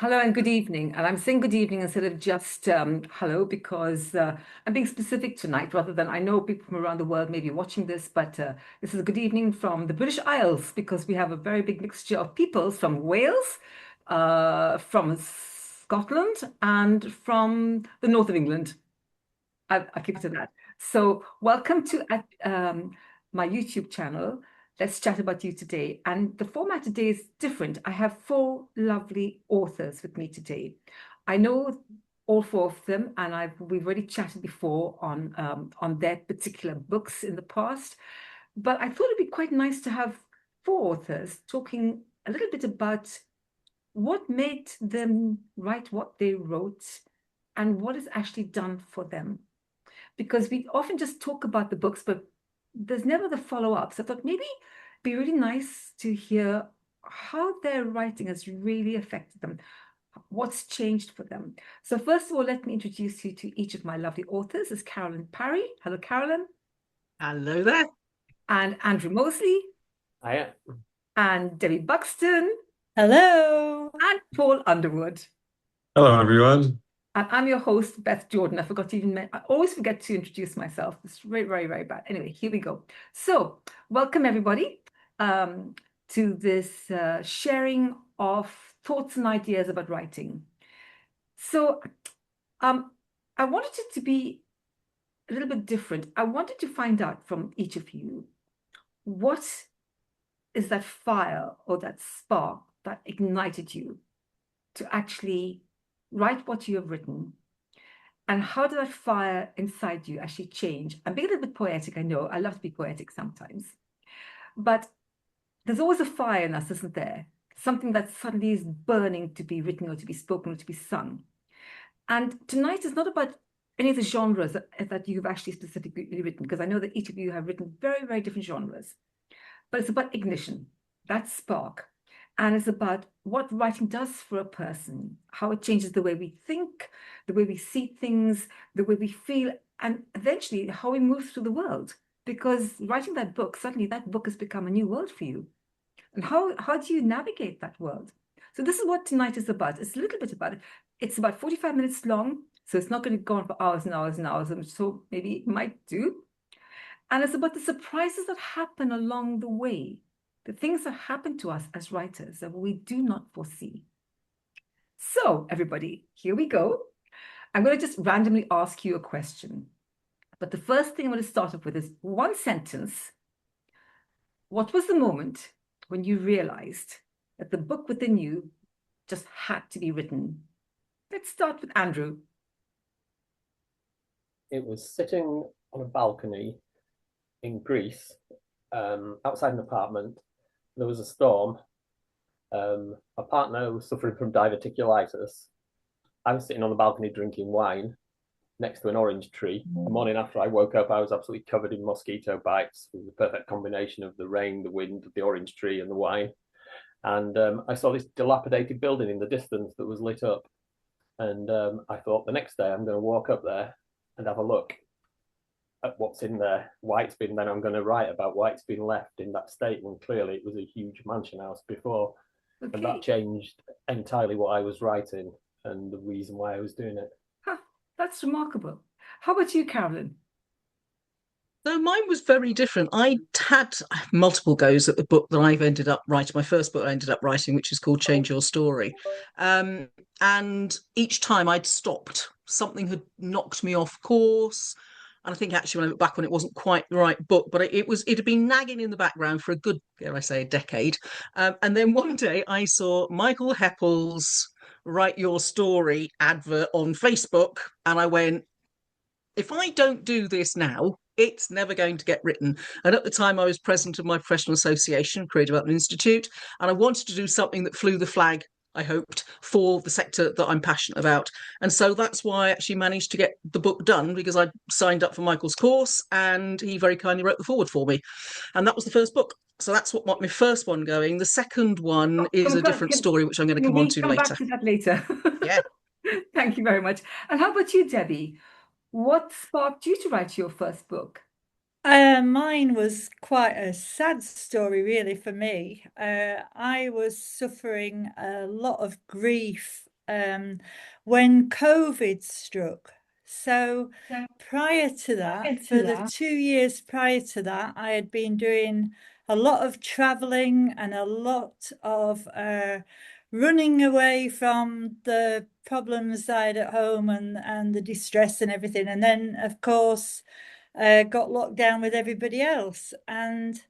Hello and good evening. And I'm saying good evening instead of just hello because I'm being specific tonight rather than I know people from around the world may be watching this, but this is a good evening from the British Isles because we have a very big mixture of peoples from Wales, from Scotland, and from the north of England. I'll keep it to that. So, welcome to my YouTube channel. Let's chat about you today. And the format today is different. I have four lovely authors with me today. I know all four of them, and we've already chatted before on their particular books in the past. But I thought it'd be quite nice to have four authors talking a little bit about what made them write what they wrote and what is actually done for them because we often just talk about the books, but there's never the follow-up. So I thought maybe it'd be really nice to hear how their writing has really affected them, what's changed for them. So first of all, let me introduce you to each of my lovely authors. Is Carolyn Parry. Hello, Carolyn. Hello there. And Andrew Mosley, I and Debbie Buxton, Hello. and Paul Underwood. Hello, everyone. And I'm your host, Beth Jordan. I forgot to I always forget to introduce myself. It's very, very, very bad. Anyway, here we go. So, welcome everybody to this sharing of thoughts and ideas about writing. So, I wanted it to be a little bit different. I wanted to find out from each of you what is that fire or that spark that ignited you to actually write what you have written. And how did that fire inside you actually change? I'm being a little bit poetic, I know. I love to be poetic sometimes. But there's always a fire in us, isn't there? Something that suddenly is burning to be written or to be spoken or to be sung. And tonight is not about any of the genres that you've actually specifically written, because I know that each of you have written very, very different genres. But it's about ignition, that spark. And it's about what writing does for a person, how it changes the way we think, the way we see things, the way we feel, and eventually how we move through the world. Because writing that book, suddenly that book has become a new world for you. And how do you navigate that world? So this is what tonight is about. It's a little bit about it. It's about 45 minutes long, so it's not going to go on for hours and hours and hours. And so maybe it might do. And it's about the surprises that happen along the way, the things that happen to us as writers that we do not foresee. So, everybody, here we go. I'm going to just randomly ask you a question. But the first thing I'm going to start off with is one sentence. What was the moment when you realized that the book within you just had to be written? Let's start with Andrew. It was sitting on a balcony in Greece, outside an apartment. There was a storm. My partner was suffering from diverticulitis. I was sitting on the balcony drinking wine next to an orange tree. The morning after I woke up, I was absolutely covered in mosquito bites. It was the perfect combination of the rain, the wind, the orange tree, and the wine. And I saw this dilapidated building in the distance that was lit up. And I thought the next day I'm going to walk up there and have a look at what's in there, why it's been. Then I'm going to write about why it's been left in that state when clearly it was a huge mansion house before. Okay. And that changed entirely what I was writing and the reason why I was doing it. Huh, that's remarkable. How about you, Carolyn? So mine was very different. I had multiple goes at the book that I've ended up writing, my first book I ended up writing, which is called Change Your Story. And each time I'd stopped. Something had knocked me off course. And I think actually when I look back on it, wasn't quite the right book, but it had been nagging in the background for a good, dare I say, a decade. And then one day I saw Michael Heppel's Write Your Story advert on Facebook, and I went, if I don't do this now, it's never going to get written. And at the time, I was president of my professional association, Career Development Institute, and I wanted to do something that flew the flag, I hoped, for the sector that I'm passionate about. And so that's why I actually managed to get the book done, because I signed up for Michael's course and he very kindly wrote the foreword for me. And that was the first book. So that's what my first one going. The second one is a different story, which I'm going to come on to Come later. back to that later. Yeah. Thank you very much. And how about you, Debbie? What sparked you to write your first book? Mine was quite a sad story, really, for me. I was suffering a lot of grief when COVID struck. So prior to that, for the 2 years prior to that, I had been doing a lot of traveling and a lot of running away from the problems I had at home and the distress and everything. And then, of course, got locked down with everybody else. And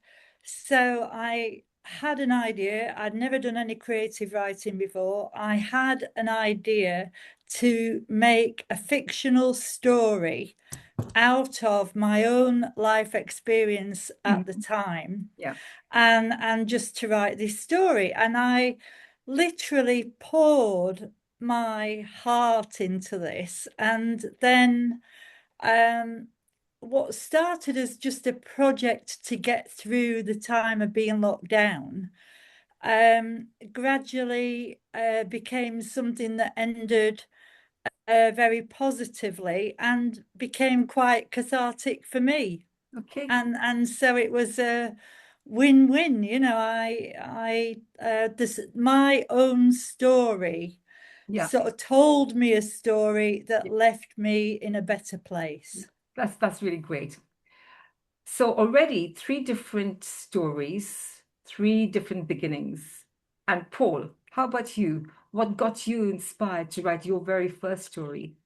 so I had an idea. I'd never done any creative writing before. I had an idea to make a fictional story out of my own life experience at the time. Yeah. And just to write this story. And I literally poured my heart into this. And then what started as just a project to get through the time of being locked down gradually became something that ended very positively and became quite cathartic for me. Okay. And so it was a win-win. You know, my own story sort of told me a story that left me in a better place. That's really great. So already 3 different stories, 3 different beginnings. And Paul, how about you? What got you inspired to write your very first story?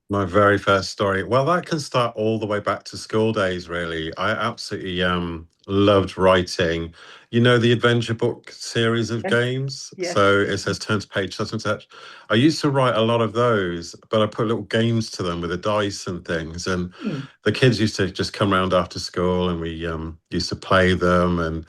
My very first story. Well, that can start all the way back to school days, really. I absolutely loved writing. You know, the adventure book series of games. Yes. So it says turn to page such and such. I used to write a lot of those, but I put little games to them with the dice and things. And the kids used to just come around after school, and we used to play them. And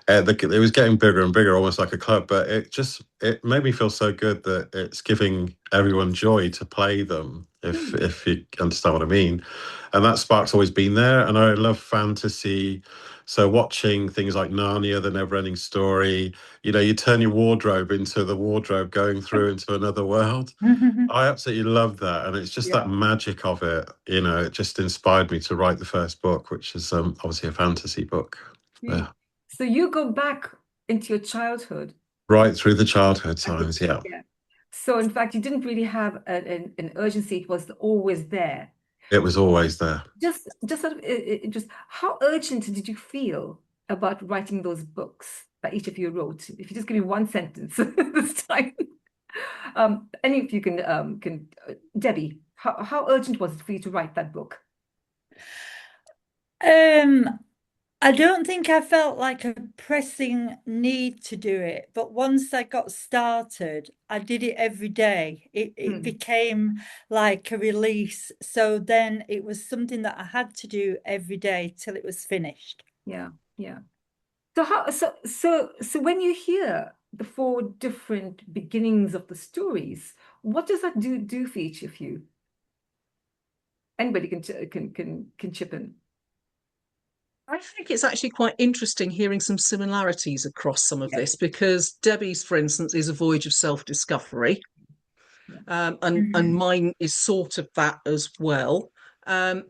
it was getting bigger and bigger, almost like a club. But it made me feel so good that it's giving everyone joy to play them, if you understand what I mean. And that spark's always been there. And I love fantasy. So watching things like Narnia, The Never-Ending Story, you know, you turn your wardrobe into the wardrobe going through into another world. I absolutely love that. And it's just that magic of it. You know, it just inspired me to write the first book, which is obviously a fantasy book. Yeah. So you go back into your childhood. Right through the childhood times, yeah. So in fact, you didn't really have an urgency. It was always there. It was always there. Just how urgent did you feel about writing those books that each of you wrote? If you just give me one sentence this time. Any of you can Debbie, how urgent was it for you to write that book? I don't think I felt like a pressing need to do it, but once I got started, I did it every day. It became like a release. So then it was something that I had to do every day till it was finished. Yeah. So when you hear the 4 different beginnings of the stories, what does that do for each of you? Anybody can chip in. I think it's actually quite interesting hearing some similarities across some of this, because Debbie's, for instance, is a voyage of self-discovery, and mine is sort of that as well.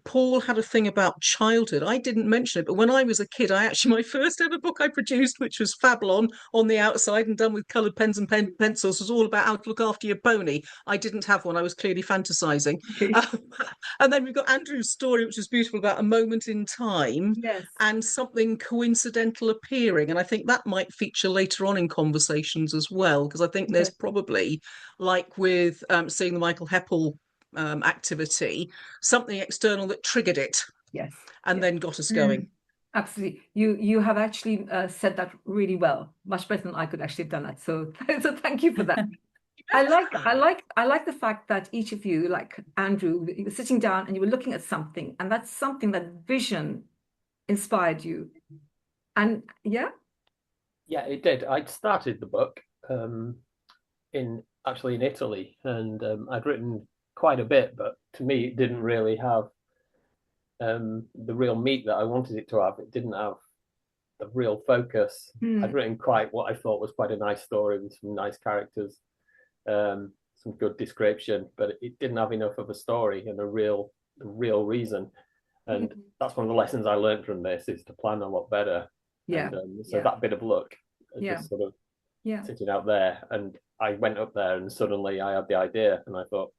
Paul had a thing about childhood. I didn't mention it, but when I was a kid, my first ever book I produced, which was Fablon on the outside and done with coloured pens and pencils, was all about how to look after your pony. I didn't have one. I was clearly fantasizing. And then we've got Andrew's story, which is beautiful, about a moment in time and something coincidental appearing. And I think that might feature later on in conversations as well, because I think there's probably, like with seeing the Michael Heppel activity, something external that triggered it and then got us going. Absolutely. You have actually said that really well, much better than I could actually have done that. So thank you for that. I like the fact that each of you, like Andrew, you were sitting down and you were looking at something, and that's something, that vision inspired you. And yeah, it did. I'd started the book in Italy, and I'd written quite a bit, but to me it didn't really have the real meat that I wanted it to have. It didn't have the real focus. I'd written quite what I thought was quite a nice story with some nice characters, some good description, but it didn't have enough of a story and a real reason. And that's one of the lessons I learned from this, is to plan a lot better. And so that bit of luck just sort of sitting out there, and I went up there and suddenly I had the idea and I thought,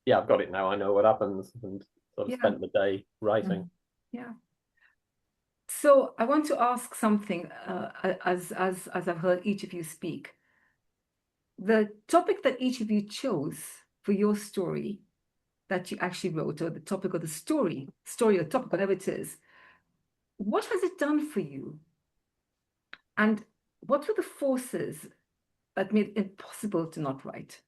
yeah, I've got it now. I know what happens, and sort of Yeah. spent the day writing. Yeah. So I want to ask something as I've heard each of you speak. The topic that each of you chose for your story that you actually wrote, or the topic of the story or topic, whatever it is, what has it done for you? And what were the forces that made it impossible to not write?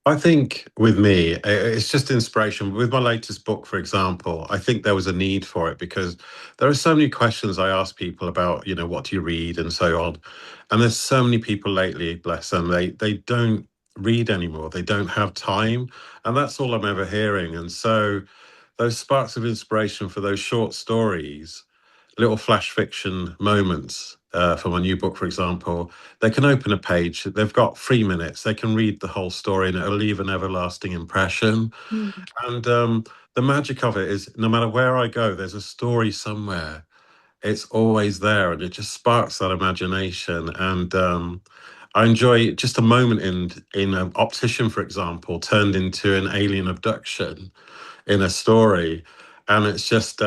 I think with me, it's just inspiration. With my latest book, for example, I think there was a need for it because there are so many questions I ask people about, what do you read and so on. And there's so many people lately, bless them, they don't read anymore. They don't have time. And that's all I'm ever hearing. And so those sparks of inspiration for those short stories, little flash fiction moments for my new book, for example, they can open a page. They've got 3 minutes. They can read the whole story and it'll leave an everlasting impression. And the magic of it is no matter where I go, there's a story somewhere. It's always there and it just sparks that imagination. And I enjoy just a moment in an optician, for example, turned into an alien abduction in a story. And it's just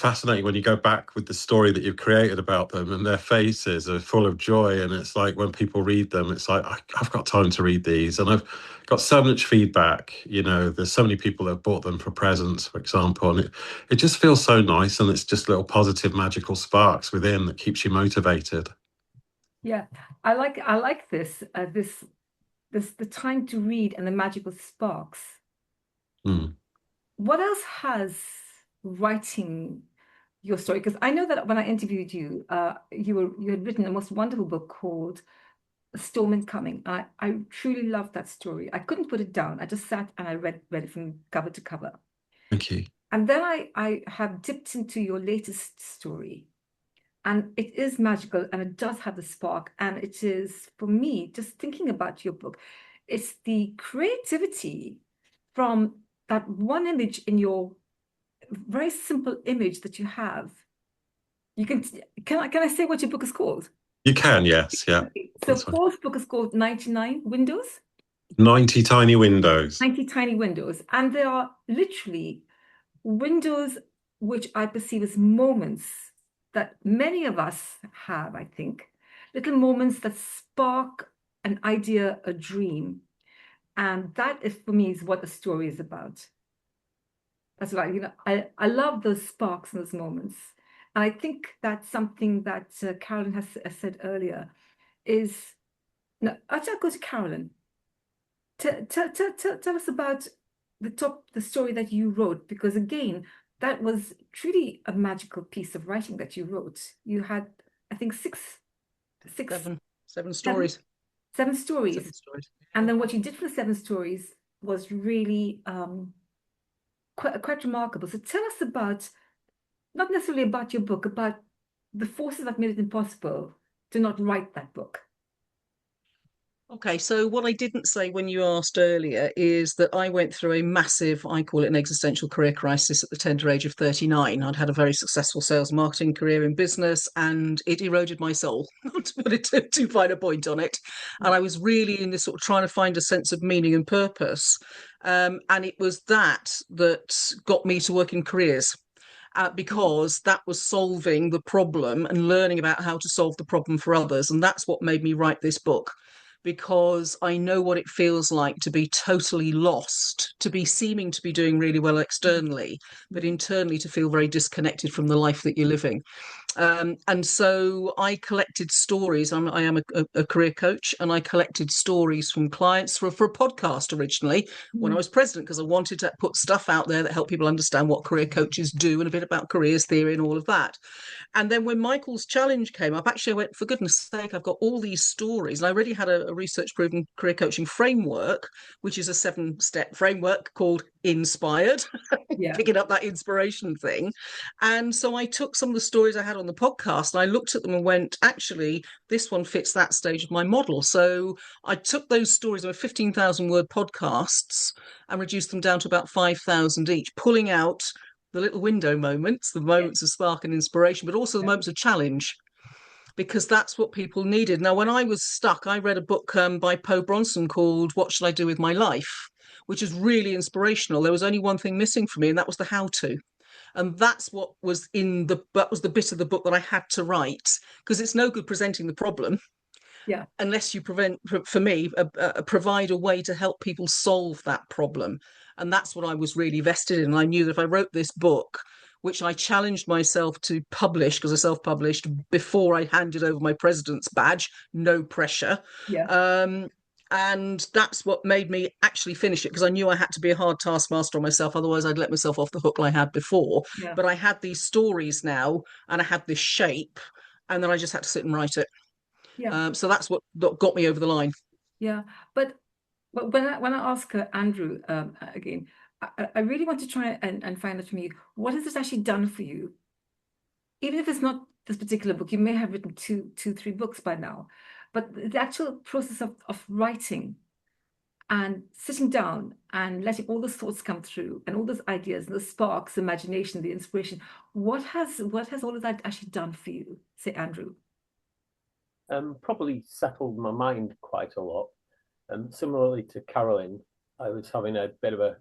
fascinating when you go back with the story that you've created about them and their faces are full of joy. And it's like when people read them, it's like, I've got time to read these. And I've got so much feedback. There's so many people that have bought them for presents, for example. And it just feels so nice. And it's just little positive, magical sparks within that keeps you motivated. Yeah, I like this, the time to read and the magical sparks. Mm. What else has writing your story? Because I know that when I interviewed you, you had written a most wonderful book called A Storm Incoming. I truly loved that story. I couldn't put it down. I just sat and I read it from cover to cover. Thank you. And then I have dipped into your latest story. And it is magical and it does have the spark. And it is, for me, just thinking about your book, it's the creativity from that one image in your very simple image that you have. Can I say what your book is called? You can, yes. Yeah. So Paul's book is called 99 Windows. 90 tiny windows. 90 tiny windows. And they are literally windows which I perceive as moments that many of us have, I think, little moments that spark an idea, a dream. And that is, for me, is what the story is about. That's right. I love those sparks and those moments. And I think that's something that Carolyn has said earlier is, no, actually, I'll go to Carolyn. Tell us about the story that you wrote, because again, that was truly a magical piece of writing that you wrote. You had, I think, seven stories. Seven stories. 7 stories. And then what you did for the 7 stories was really quite remarkable. So tell us about, not necessarily about your book, about the forces that made it impossible to not write that book. Okay, so what I didn't say when you asked earlier is that I went through a massive, I call it an existential career crisis at the tender age of 39. I'd had a very successful sales marketing career in business and it eroded my soul, to put it too fine a point on it. And I was really in this sort of trying to find a sense of meaning and purpose. And it was that got me to work in careers. Because that was solving the problem and learning about how to solve the problem for others. And that's what made me write this book, because I know what it feels like to be totally lost, to be seeming to be doing really well externally, but internally to feel very disconnected from the life that you're living. And so I collected stories. I am a career coach, and I collected stories from clients for a podcast originally when I was president, because I wanted to put stuff out there that helped people understand what career coaches do and a bit about careers theory and all of that. And then when Michael's challenge came up, actually I went, for goodness sake, I've got all these stories. And I already had a research proven career coaching framework, which is a 7-step framework called Inspired, picking up that inspiration thing. And so I took some of the stories I had on the podcast and I looked at them and went, actually, this one fits that stage of my model. So I took those stories, they were 15,000 word podcasts, and reduced them down to about 5,000 each, pulling out the little window moments, the moments of spark and inspiration, but also the moments of challenge. because that's what people needed. Now, when I was stuck, I read a book by Poe Bronson called What Shall I Do With My Life, which is really inspirational. There was only one thing missing for me, and that was the how to. And that's what was that was the bit of the book that I had to write, because it's no good presenting the problem unless you provide a way to help people solve that problem. And that's what I was really vested in. And I knew that if I wrote this book, which I challenged myself to publish, because I self-published before I handed over my president's badge, no pressure. And that's what made me actually finish it, because I knew I had to be a hard taskmaster on myself. Otherwise, I'd let myself off the hook like I had before. But I had these stories now, and I had this shape, and then I just had to sit and write it. So that's what got me over the line. But when I ask Andrew again, I really want to try and find out from you, what has this actually done for you? Even if it's not this particular book, you may have written two, 3 books by now, but the actual process of writing and sitting down and letting all those thoughts come through and all those ideas and the sparks, imagination, the inspiration, what has all of that actually done for you, say, Andrew? Probably settled my mind quite a lot. Similarly to Carolyn, I was having a bit of a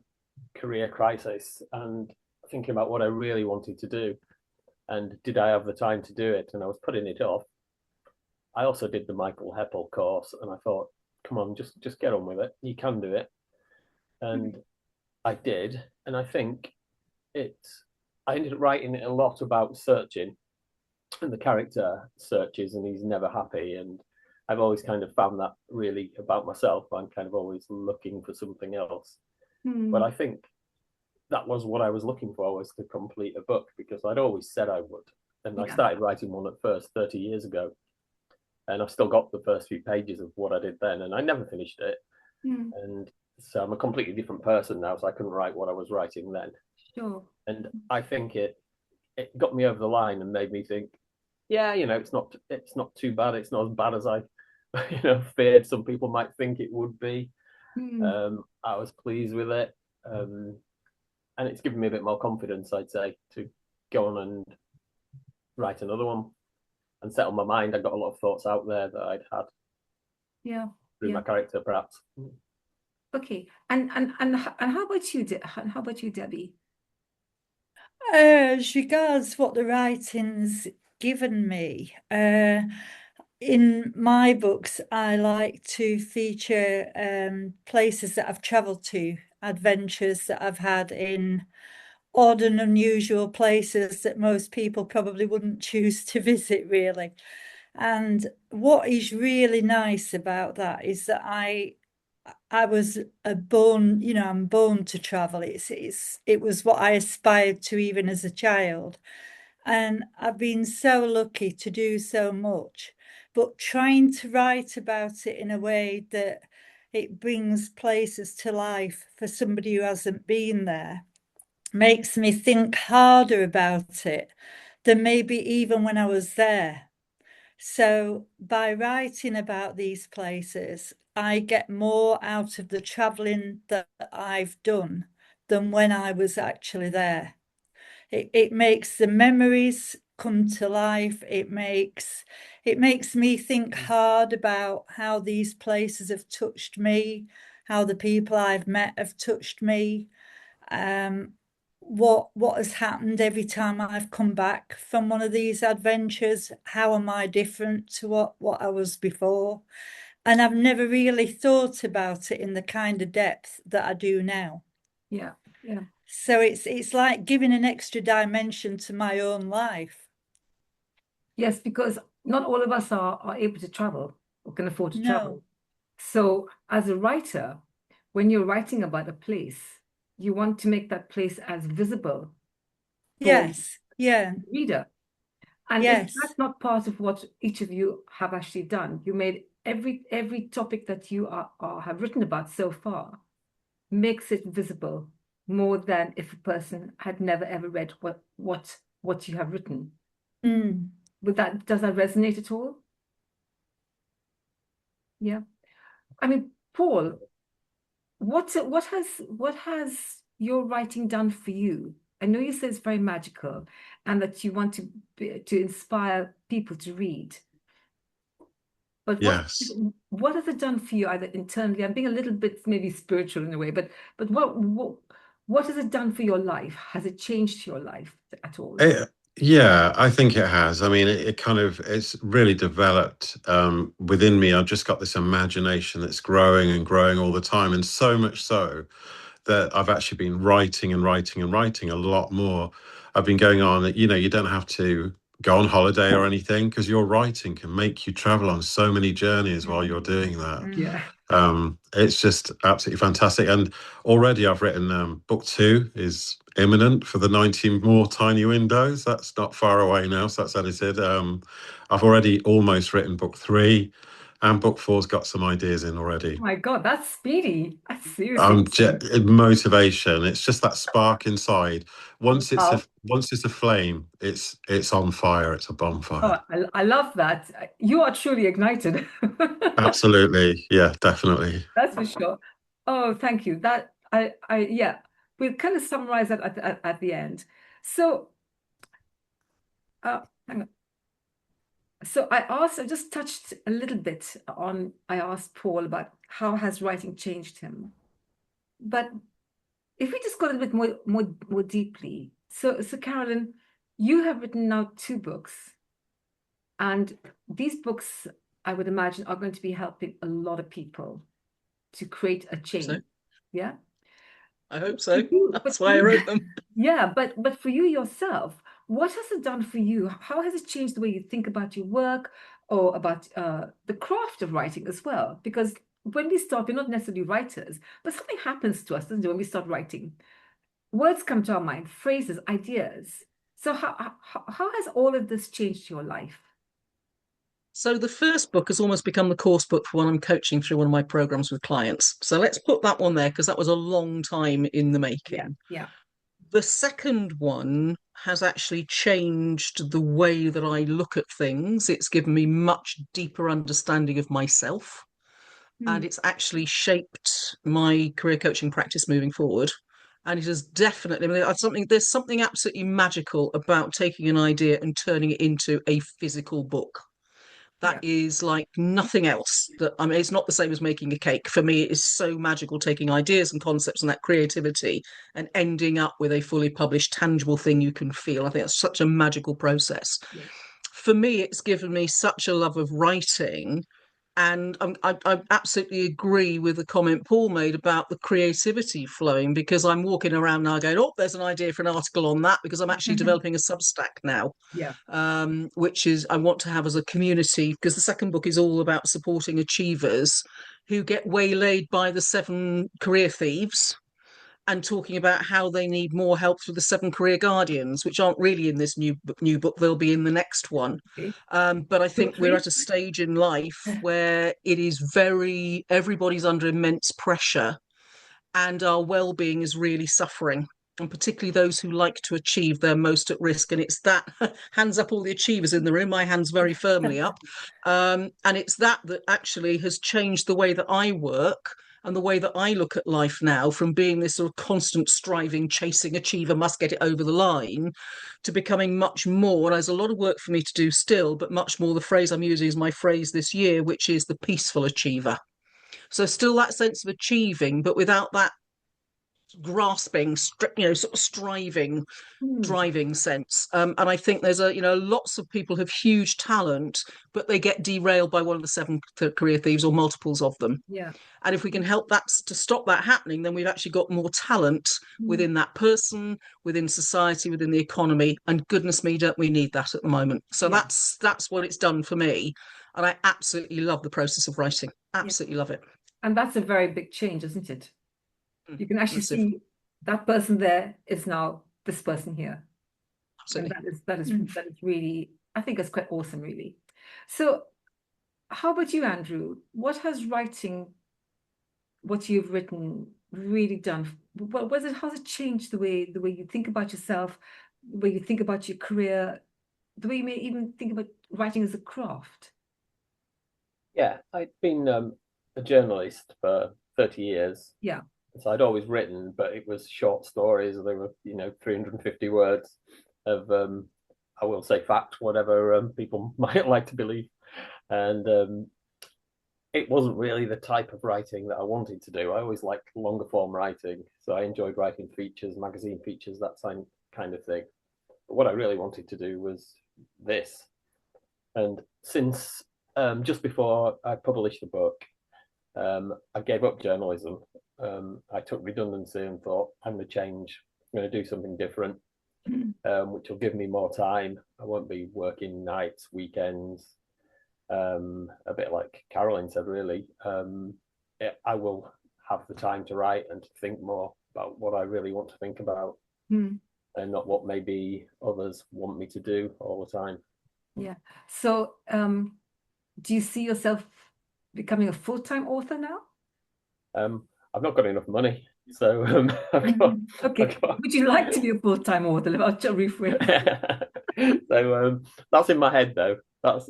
career crisis and thinking about what I really wanted to do. And did I have the time to do it? And I was putting it off. I also did the Michael Heppel course, and I thought, come on, just get on with it. You can do it. And I did. And I think I ended up writing a lot about searching, and the character searches and he's never happy. And I've always kind of found that really about myself. I'm kind of always looking for something else. But I think that was what I was looking for, was to complete a book, because I'd always said I would. And I started writing one at first 30 years ago. And I've still got the first few pages of what I did then, and I never finished it. And so I'm a completely different person now, so I couldn't write what I was writing then. And I think it got me over the line and made me think, yeah, it's not too bad. It's not as bad as I feared some people might think it would be. I was pleased with it. And it's given me a bit more confidence, I'd say, to go on and write another one and settle my mind. I got a lot of thoughts out there that I'd had through my character, perhaps. Okay, and how about you? How about you, Debbie? As regards what the writing's given me, in my books, I like to feature places that I've travelled to, adventures that I've had in odd and unusual places that most people probably wouldn't choose to visit, really. And what is really nice about that is that I was born, I'm born to travel. It was what I aspired to even as a child. And I've been so lucky to do so much, but trying to write about it in a way that it brings places to life for somebody who hasn't been there makes me think harder about it than maybe even when I was there. So by writing about these places, I get more out of the traveling that I've done than when I was actually there. It makes the memories come to life. It makes me think hard about how these places have touched me, how the people I've met have touched me. What has happened every time I've come back from one of these adventures? How am I different to what I was before? And I've never really thought about it in the kind of depth that I do now. So it's like giving an extra dimension to my own life. Yes, because not all of us are able to travel or can afford to travel. So as a writer, when you're writing about a place, you want to make that place as visible for the reader. And if that's not part of what each of you have actually done, you made every topic that you have written about so far makes it visible more than if a person had never ever read what you have written. Does that resonate at all? Yeah. I mean, Paul, what has your writing done for you? I know you say it's very magical and that you want to inspire people to read, But Yes. what has it done for you, either internally? I'm being a little bit maybe spiritual in a way, but what has it done for your life? Has it changed your life at all? Yeah, I think it has. I mean, it kind of it's really developed within me. I've just got this imagination that's growing and growing all the time, and so much so that I've actually been writing and writing and writing a lot more. I've been going on, you don't have to go on holiday or anything because your writing can make you travel on so many journeys while you're doing that. Yeah. It's just absolutely fantastic. And already I've written book 2 is imminent for the 19 more tiny windows. That's not far away now, so that's edited. I've already almost written book 3, and book 4's got some ideas in already. Oh my God, that's speedy. That's seriously. Motivation. It's just that spark inside. Once it's Wow. a flame, it's on fire. It's a bonfire. Oh, I love that. You are truly ignited. Absolutely. Yeah, definitely. That's for sure. Oh, thank you. That yeah, we'll kind of summarize that at the end. So, hang on. So I just touched a little bit on, I asked Paul about how has writing changed him. But if we just go a little bit more deeply, so Carolyn, you have written now 2 books, and these books, I would imagine, are going to be helping a lot of people to create a change. So, yeah. I hope so. That's why I wrote them. Yeah, but for you yourself, what has it done for you? How has it changed the way you think about your work or about the craft of writing as well? Because when we start, we're not necessarily writers, but something happens to us, doesn't it, when we start writing? Words come to our mind, phrases, ideas. So how has all of this changed your life? So the first book has almost become the course book for when I'm coaching through one of my programs with clients. So let's put that one there because that was a long time in the making. Yeah. The second one has actually changed the way that I look at things. It's given me much deeper understanding of myself, and it's actually shaped my career coaching practice moving forward. And it has definitely, there's something absolutely magical about taking an idea and turning it into a physical book. That is like nothing else. That, I mean, it's not the same as making a cake. For me, it is so magical taking ideas and concepts and that creativity and ending up with a fully published, tangible thing you can feel. I think that's such a magical process. Yeah. For me, it's given me such a love of writing. And I absolutely agree with the comment Paul made about the creativity flowing, because I'm walking around now going, oh, there's an idea for an article on that, because I'm actually developing a Substack now. Yeah. Which is I want to have as a community, because the second book is all about supporting achievers who get waylaid by the 7 career thieves and talking about how they need more help through the 7 career guardians, which aren't really in this new book. They'll be in the next one. Okay. But I think we're at a stage in life where it is everybody's under immense pressure, and our well-being is really suffering, and particularly those who like to achieve, they're most at risk. And it's that hands up, all the achievers in the room, my hand's very firmly up. And it's that actually has changed the way that I work and the way that I look at life now, from being this sort of constant striving, chasing achiever, must get it over the line, to becoming much more, and there's a lot of work for me to do still, but much more, the phrase I'm using is my phrase this year, which is the peaceful achiever. So still that sense of achieving, but without that grasping, sort of striving, driving sense. And I think there's lots of people have huge talent, but they get derailed by one of the 7 career thieves or multiples of them. Yeah. And if we can help that to stop that happening, then we've actually got more talent within that person, within society, within the economy. And goodness me, don't we need that at the moment? So that's what it's done for me. And I absolutely love the process of writing. Absolutely love it. And that's a very big change, isn't it? You can actually see that person there is now this person here. Absolutely. And that is really, I think it's quite awesome, really. So how about you, Andrew? What has writing, what you've written, really done? How's it changed the way you think about yourself, the way you think about your career, the way you may even think about writing as a craft? Yeah, I'd been a journalist for 30 years. Yeah. So I'd always written, but it was short stories. They were, 350 words of, I will say fact, whatever people might like to believe. And it wasn't really the type of writing that I wanted to do. I always liked longer form writing, so I enjoyed writing features, magazine features, that kind of thing. But what I really wanted to do was this. And since just before I published the book, I gave up journalism. I took redundancy and thought, I'm going to change. I'm going to do something different, which will give me more time. I won't be working nights, weekends. A bit like Caroline said, really. I will have the time to write and to think more about what I really want to think about, and not what maybe others want me to do all the time. Yeah. So, do you see yourself becoming a full-time author now? I've not got enough money, so okay. Would you like to be a full-time author? About your rephrase. So that's in my head, though. That's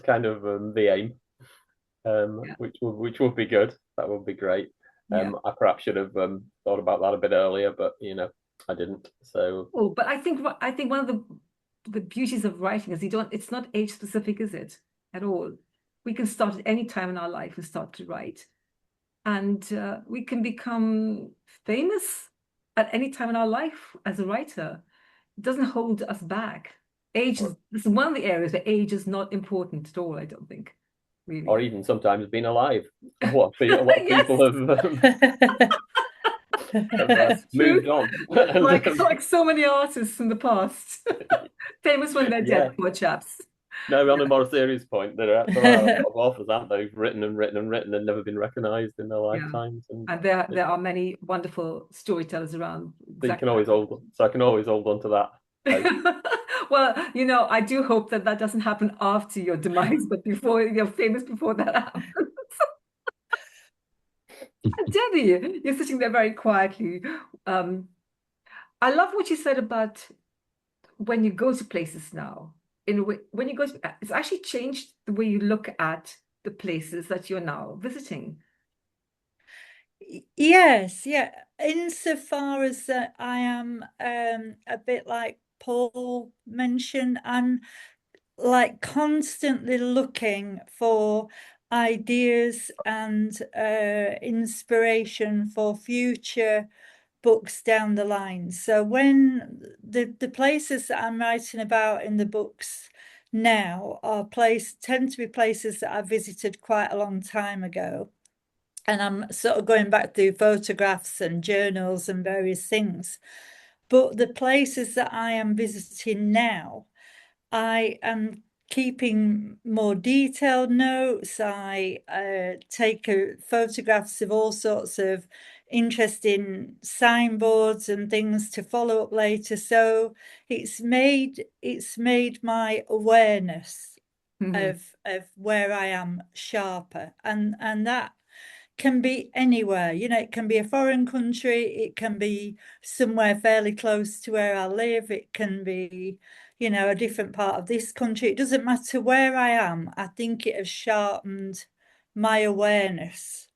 kind of the aim, yeah. which would be good. That would be great. Yeah. I perhaps should have thought about that a bit earlier, but I didn't. So. Oh, but I think one of the beauties of writing is it's not age specific, is it? At all. We can start at any time in our life and start to write. And we can become famous at any time in our life as a writer. It doesn't hold us back. Age is one of the areas where age is not important at all, I don't think. Really. Or even sometimes being alive. What people have moved on. like so many artists in the past. Famous when they're dead, poor chaps. No, on a more serious point, there are a lot of authors, aren't they, who've written and never been recognised in their lifetimes. Yeah. And there are many wonderful storytellers around. So I can always hold on to that. Well, I do hope that doesn't happen after your demise, but before you're famous before that happens. Debbie, you're sitting there very quietly. I love what you said about when you go to places now. When you go to, it's actually changed the way you look at the places that you're now visiting. Yes, yeah. Insofar as that I am a bit like Paul mentioned, I'm like constantly looking for ideas and inspiration for future books down the line. So when the places that I'm writing about in the books now tend to be places that I visited quite a long time ago. And I'm sort of going back through photographs and journals and various things. But the places that I am visiting now, I am keeping more detailed notes. I take photographs of all sorts of interesting signboards and things to follow up later. So it's made my awareness of where I am sharper, and that can be anywhere. It can be a foreign country, it can be somewhere fairly close to where I live, it can be a different part of this country. It doesn't matter where I am. I think it has sharpened my awareness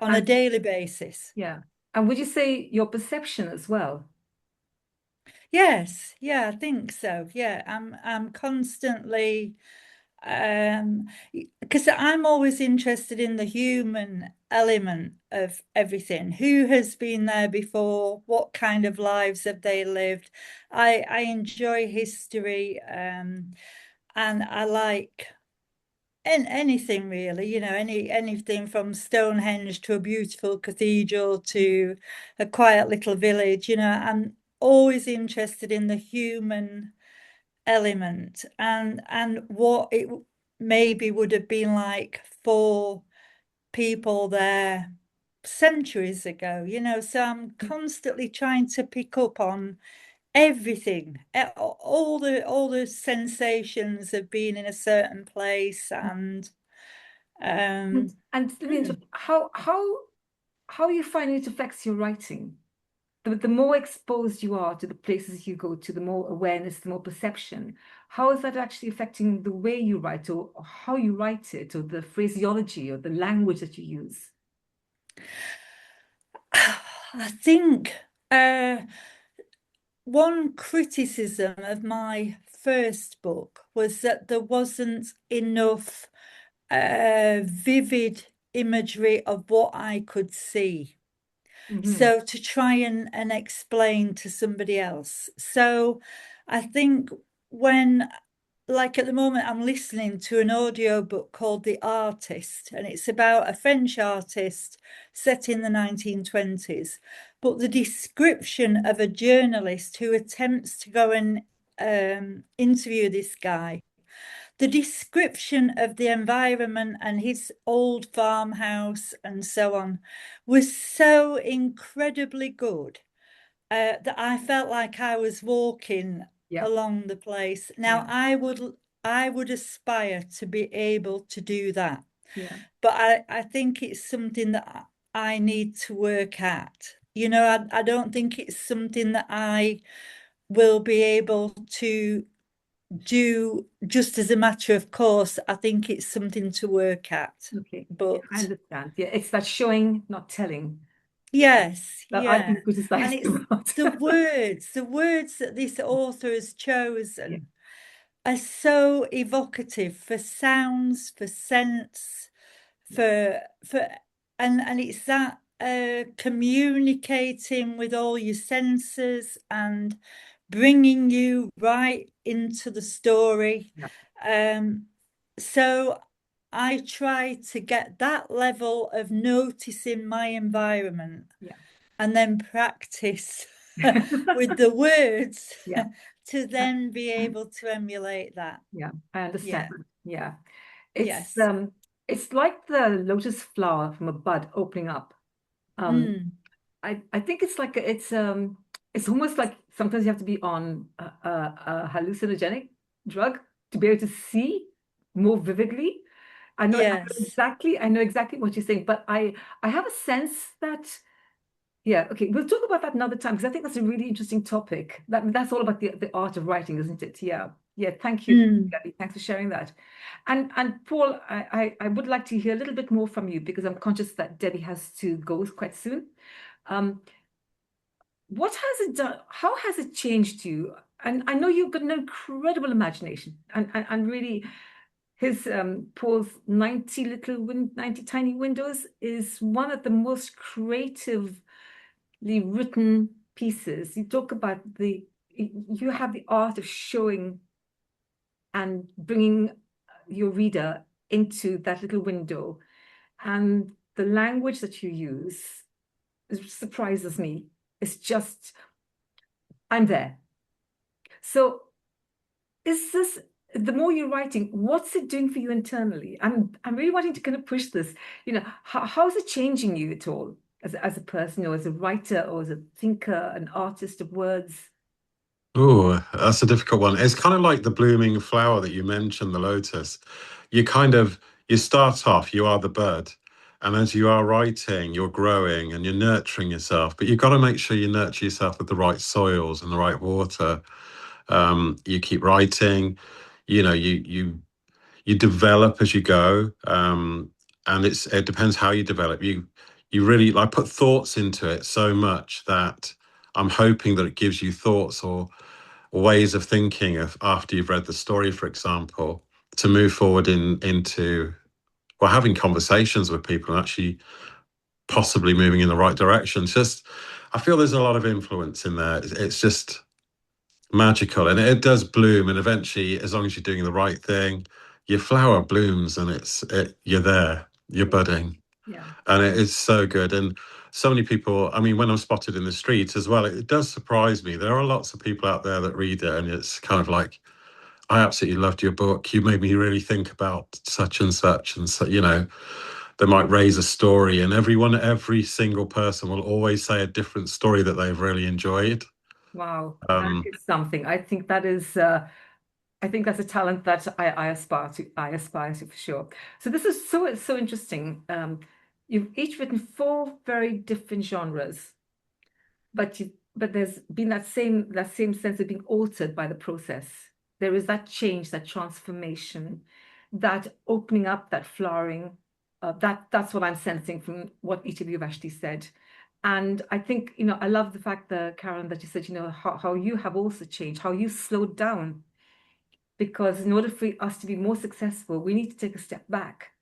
on a daily basis. Yeah. And would you say your perception as well? Yes, yeah, I think so. Yeah, I'm constantly because I'm always interested in the human element of everything. Who has been there before? What kind of lives have they lived? I enjoy history, and I like anything really, anything from Stonehenge to a beautiful cathedral to a quiet little village. I'm always interested in the human element and what it maybe would have been like for people there centuries ago, so I'm constantly trying to pick up on everything, all the sensations of being in a certain place. And how are you finding it affects your writing? The more exposed you are to the places you go to, the more awareness, the more perception. How is that actually affecting the way you write, or how you write it, or the phraseology, or the language that you use? I think one criticism of my first book was that there wasn't enough vivid imagery of what I could see. So to try and explain to somebody else. So I think when, like at the moment, I'm listening to an audio book called The Artist, and it's about a French artist set in the 1920s. But the description of a journalist who attempts to go and interview this guy, the description of the environment and his old farmhouse and so on was so incredibly good that I felt like I was walking along the place. Now, I would aspire to be able to do that. Yeah. But I think it's something that I need to work at. You know, I don't think it's something that I will be able to do just as a matter of course. I think it's something to work at. Okay. But I understand. Yeah, it's that showing, not telling. yes, That yeah. I've been criticized And it's about. the words that this author has chosen Yeah. are so evocative for sounds, for scents, for and it's that communicating with all your senses and bringing you right into the story. So I try to get that level of noticing my environment and then practice with the words to then be able to emulate that. Yeah, I understand. Yeah. Yes. It's like the lotus flower from a bud opening up. I think it's like it's almost like sometimes you have to be on a hallucinogenic drug to be able to see more vividly. I know exactly what you're saying, but I have a sense that okay, we'll talk about that another time because I think that's a really interesting topic. That's all about the art of writing, isn't it? Yeah. Thank you, Gabby. Thanks for sharing that. And Paul, I would like to hear a little bit more from you because I'm conscious that Debbie has to go quite soon. What has it done? How has it changed you? And I know you've got an incredible imagination, and really, his Paul's 90 tiny windows is one of the most creatively written pieces. You talk about you have the art of showing and bringing your reader into that little window, and the language that you use surprises me. It's just, I'm there. So is this, the more you're writing, what's it doing for you internally? I'm really wanting to kind of push this. How is it changing you at all as a person, or as a writer, or as a thinker, an artist of words? Oh, that's a difficult one. It's kind of like the blooming flower that you mentioned, the lotus. You start off, you are the bud. And as you are writing, you're growing and you're nurturing yourself. But you've got to make sure you nurture yourself with the right soils and the right water. You keep writing, you develop as you go. And it depends how you develop. You really like put thoughts into it so much that I'm hoping that it gives you thoughts or ways of thinking of after you've read the story, for example, to move forward into having conversations with people and actually possibly moving in the right direction. I feel there's a lot of influence in there. It's just magical, and it does bloom, and eventually, as long as you're doing the right thing, your flower blooms and you're there, you're budding. And it is so good. And so many people, I mean, when I'm spotted in the street as well, it does surprise me. There are lots of people out there that read it, and it's kind of like, I absolutely loved your book. You made me really think about such and such. And so, they might raise a story, and every single person will always say a different story that they've really enjoyed. Wow, that is something. I think that is I think that's a talent that I aspire to. I aspire to for sure. So this is so interesting. You've each written 4 very different genres, but there's been that same sense of being altered by the process. There is that change, that transformation, that opening up, that flowering. That's what I'm sensing from what each of you have actually said. And I think, I love the fact that, Karen, that you said, how you have also changed, how you slowed down. Because in order for us to be more successful, we need to take a step back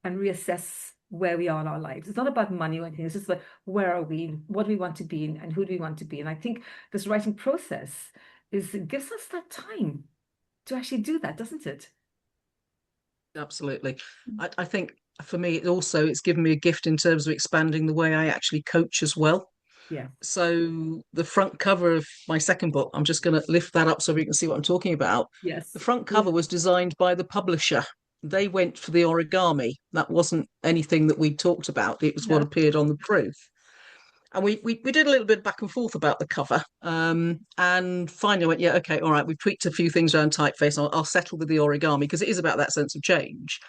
and reassess where we are in our lives. It's not about money or anything. It's just about where are we, what do we want to be, and who do we want to be. And I think this writing process it gives us that time to actually do that, doesn't it? Absolutely. I think for me, it's given me a gift in terms of expanding the way I actually coach as well. Yeah. So the front cover of my second book, I'm just going to lift that up so we can see what I'm talking about. Yes. The front cover was designed by the publisher. They went for the origami. That wasn't anything that we talked about. It was what appeared on the proof. And we did a little bit back and forth about the cover. And finally went, yeah, okay, all right, we've tweaked a few things around typeface. I'll settle with the origami because it is about that sense of change.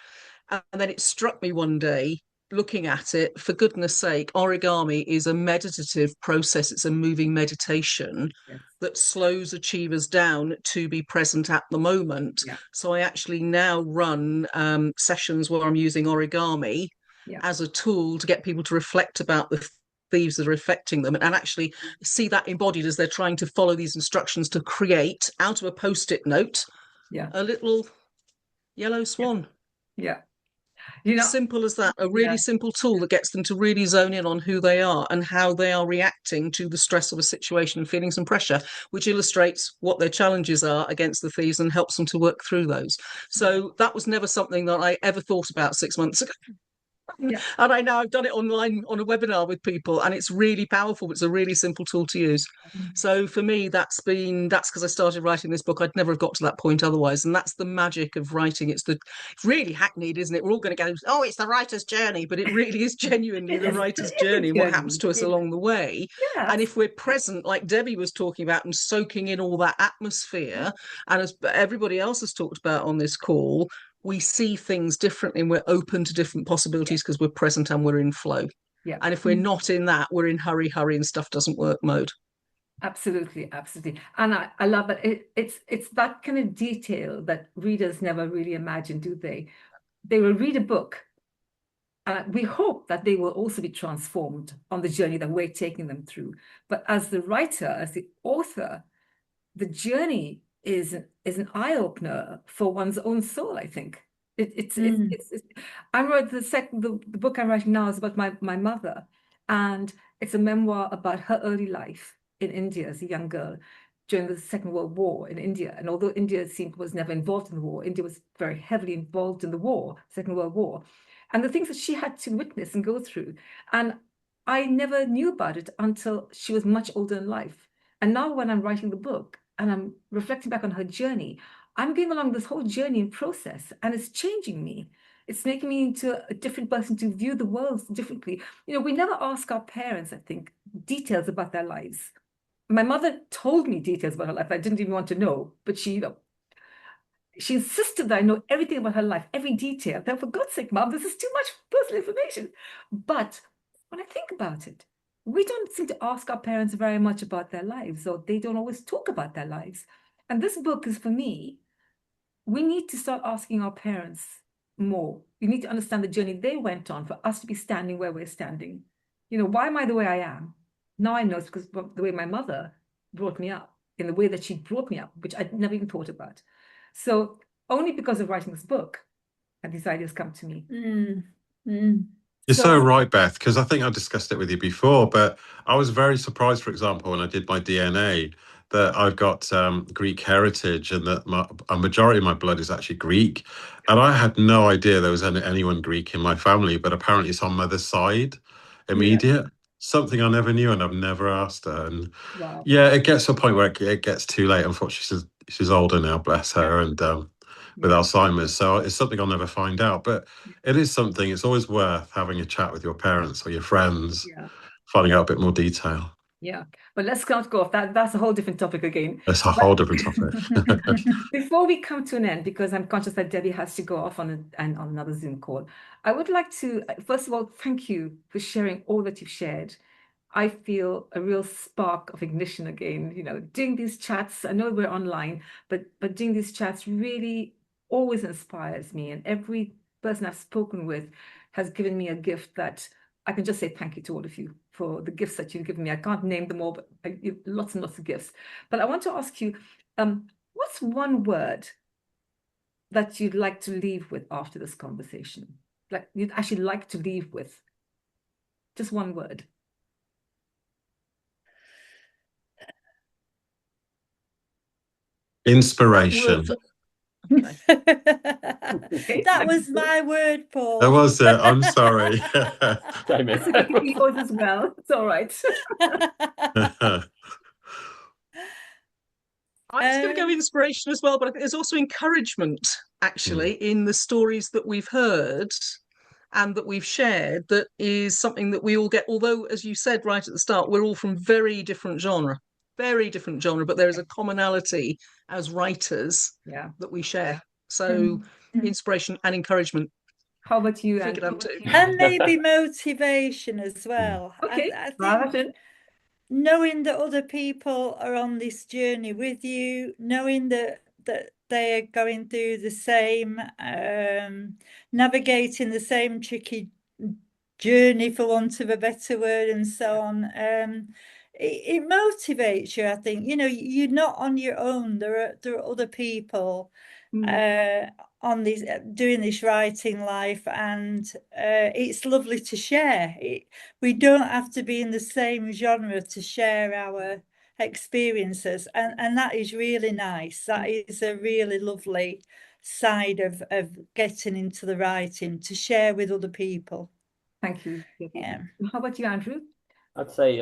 And then it struck me one day looking at it, for goodness sake, origami is a meditative process. It's a moving meditation that slows achievers down to be present at the moment. Yeah. So I actually now run sessions where I'm using origami as a tool to get people to reflect about the thieves that are affecting them and actually see that embodied as they're trying to follow these instructions to create out of a post-it note a little yellow swan. Yeah. Simple as that, a really simple tool that gets them to really zone in on who they are and how they are reacting to the stress of a situation and feeling some pressure, which illustrates what their challenges are against the thieves and helps them to work through those. So that was never something that I ever thought about 6 months ago. And I've done it online on a webinar with people, and it's really powerful. It's a really simple tool to use. So for me, that's because I started writing this book. I'd never have got to that point otherwise. And that's the magic of writing. It's really hackneyed, isn't it? We're all going to go, oh, it's the writer's journey, but it really is genuinely the writer's journey and what happens to us along the way. And if we're present, like Debbie was talking about, and soaking in all that atmosphere, and as everybody else has talked about on this call, we see things differently and we're open to different possibilities because we're present and we're in flow. And if we're not in that, we're in hurry and stuff doesn't work mode. Absolutely. And I love that. It's that kind of detail that readers never really imagine, do they? They will read a book and we hope that they will also be transformed on the journey that we're taking them through. But as the writer, as the author, the journey is an eye-opener for one's own soul, I think. I wrote the book I'm writing now is about my mother, and it's a memoir about her early life in India as a young girl during the Second World War in India. And although India was never involved in the war, India was very heavily involved in the war, Second World War, and the things that she had to witness and go through. And I never knew about it until she was much older in life. And now when I'm writing the book and I'm reflecting back on her journey, I'm going along this whole journey and process, and it's changing me. It's making me into a different person to view the world differently. We never ask our parents, I think, details about their lives. My mother told me details about her life I didn't even want to know, but she insisted that I know everything about her life, every detail. Then, for God's sake, Mom, this is too much personal information. But when I think about it, we don't seem to ask our parents very much about their lives, or they don't always talk about their lives. And this book is, for me, we need to start asking our parents more. We need to understand the journey they went on for us to be standing where we're standing. Why am I the way I am? Now I know it's because of the way my mother brought me up, in the way that she brought me up, which I'd never even thought about. So only because of writing this book have these ideas come to me. You're so right, Beth, because I think I discussed it with you before, but I was very surprised, for example, when I did my DNA, that I've got Greek heritage and that a majority of my blood is actually Greek. And I had no idea there was anyone Greek in my family, but apparently it's on mother's side, immediate. Something I never knew and I've never asked her. And it gets to a point where it gets too late. Unfortunately, she's older now, bless her, and with Alzheimer's. So it's something I'll never find out. But it is something, it's always worth having a chat with your parents or your friends, finding out a bit more detail. Yeah, but let's not go off. That's a whole different topic again. That's a whole different topic. Before we come to an end, because I'm conscious that Debbie has to go off on another Zoom call, I would like to, first of all, thank you for sharing all that you've shared. I feel a real spark of ignition again, doing these chats. I know we're online, but doing these chats really always inspires me. And every person I've spoken with has given me a gift that I can just say thank you to all of you for the gifts that you've given me. I can't name them all, but lots and lots of gifts. But I want to ask you, what's one word that you'd like to leave with after this conversation? like you'd actually like to leave with? Just one word. Inspiration. Okay. That was my word, That Paul. was it. I'm sorry. Same It's here. okay, you can see yours as well. It's all right. I was going to go inspiration as well, but there's also encouragement, actually, in the stories that we've heard and that we've shared. That is something that we all get, although, as you said right at the start, we're all from very different genre, but there is a commonality as writers Yeah. that we share. So inspiration and encouragement. How about you, Figured Andrew? out too. And maybe motivation as well. Okay, I Rather think knowing that other people are on this journey with you, knowing that they are going through the same, navigating the same tricky journey, for want of a better word, and so on. It motivates you. I think, you know, you're not on your own. There are other people on this doing this writing life, and it's lovely to share it. We don't have to be in the same genre to share our experiences, and that is really nice. That is a really lovely side of getting into the writing, to share with other people. Thank you. Yeah. How about you, Andrew? I'd say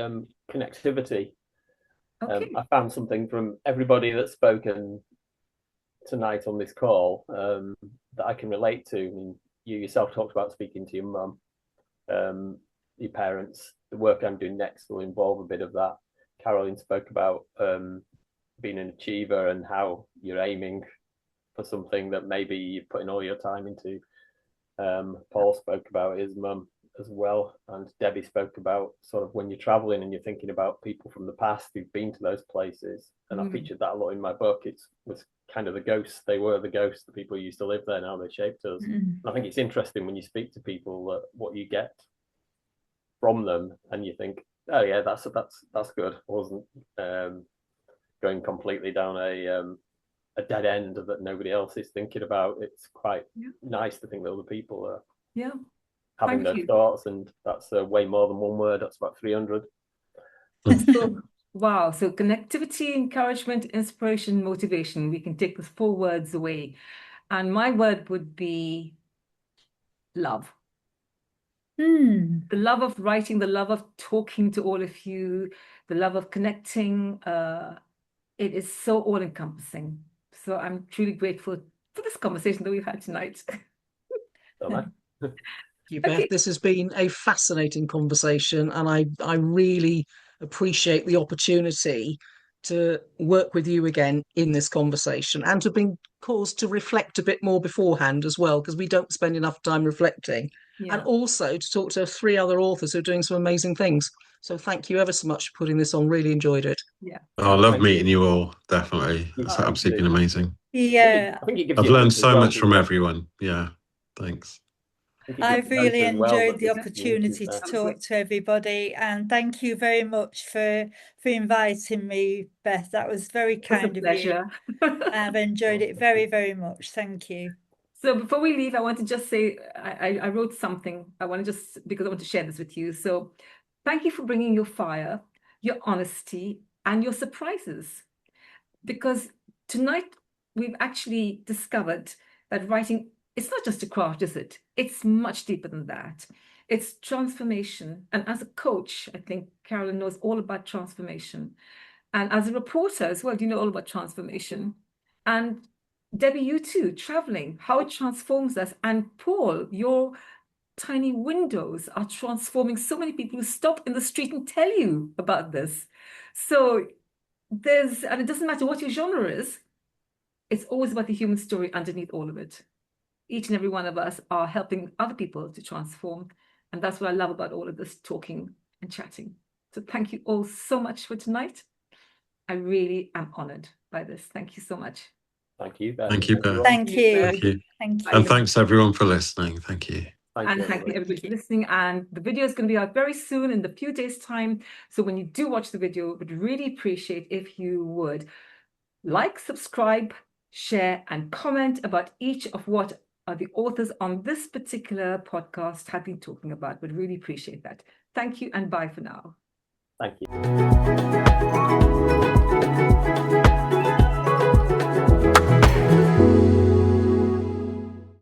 connectivity. Okay. I found something from everybody that's spoken tonight on this call that I can relate to. I mean, you yourself talked about speaking to your mum, your parents. The work I'm doing next will involve a bit of that. Caroline spoke about being an achiever and how you're aiming for something that maybe you're putting all your time into. Paul spoke about his mum as well, and Debbie spoke about sort of when you're traveling and you're thinking about people from the past who've been to those places, and I featured that a lot in my book. It was kind of the ghosts. They were the ghosts, the people who used to live there. Now they shaped us. And I think it's interesting when you speak to people that what you get from them, and you think, oh yeah, that's good. I wasn't going completely down a dead end that nobody else is thinking about. It's quite nice to think that other people are having those thoughts, and that's way more than one word. That's about 300. So, wow. So connectivity, encouragement, inspiration, motivation. We can take those 4 words away. And my word would be love. The love of writing, the love of talking to all of you, the love of connecting. It is so all-encompassing. So I'm truly grateful for this conversation that we've had tonight. You, Beth. This has been a fascinating conversation, and I really appreciate the opportunity to work with you again in this conversation, and to have been caused to reflect a bit more beforehand as well, because we don't spend enough time reflecting. And also to talk to 3 other authors who are doing some amazing things. So thank you ever so much for putting this on. Really enjoyed it. I love meeting you all. Definitely, it's absolutely been amazing. Yeah, I think it gives I've you learned so much from everyone. Yeah, thanks. I've really enjoyed the opportunity to talk to everybody, and thank you very much for inviting me, Beth. That was very kind of you. I've enjoyed it very, very much. Thank you. So before we leave, I want to just say I wrote something. I want to just, because I want to share this with you. So thank you for bringing your fire, your honesty, and your surprises. Because tonight we've actually discovered that writing, it's not just a craft, is it? It's much deeper than that. It's transformation. And as a coach, I think Carolyn knows all about transformation. And as a reporter as well, you know all about transformation. And Debbie, you too, traveling, how it transforms us. And Paul, your tiny windows are transforming so many people who stop in the street and tell you about this. So and it doesn't matter what your genre is, it's always about the human story underneath all of it. Each and every one of us are helping other people to transform. And that's what I love about all of this talking and chatting. So thank you all so much for tonight. I really am honored by this. Thank you so much. Thank you, Beth. Thank you, Beth. Thank you. Thank you. Thank you. And thanks everyone for listening. Thank you. Thank you everybody for listening. And the video is going to be out very soon, in a few days' time. So when you do watch the video, would really appreciate if you would like, subscribe, share, and comment about each of what the authors on this particular podcast have been talking about. Would really appreciate that. Thank you and bye for now. Thank you.